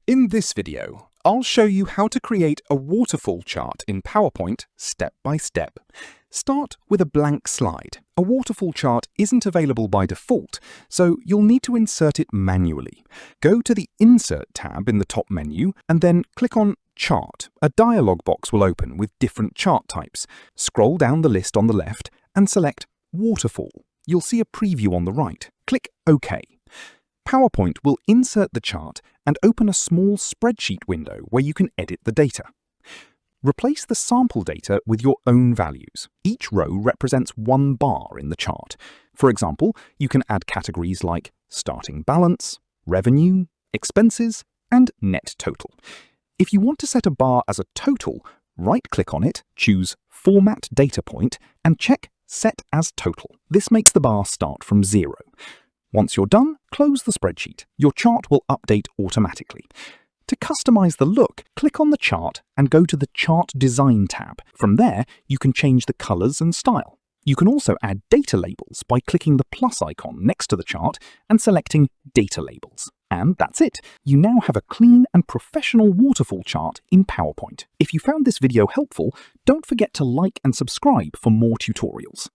In this video, I'll show you how to create a waterfall chart in PowerPoint step by step. Start with a blank slide. A waterfall chart isn't available by default, so you'll need to insert it manually. Go to the Insert tab in the top menu and then click on Chart. A dialog box will open with different chart types. Scroll down the list on the left and select Waterfall. You'll see a preview on the right. Click OK. PowerPoint will insert the chart and open a small spreadsheet window where you can edit the data. Replace the sample data with your own values. Each row represents one bar in the chart. For example, you can add categories like starting balance, revenue, expenses, and net total. If you want to set a bar as a total, right-click on it, choose Format Data Point, and check Set as Total. This makes the bar start from 0. Once you're done, close the spreadsheet. Your chart will update automatically. To customize the look, click on the chart and go to the Chart Design tab. From there, you can change the colors and style. You can also add data labels by clicking the plus icon next to the chart and selecting Data Labels. And that's it. You now have a clean and professional waterfall chart in PowerPoint. If you found this video helpful, don't forget to like and subscribe for more tutorials.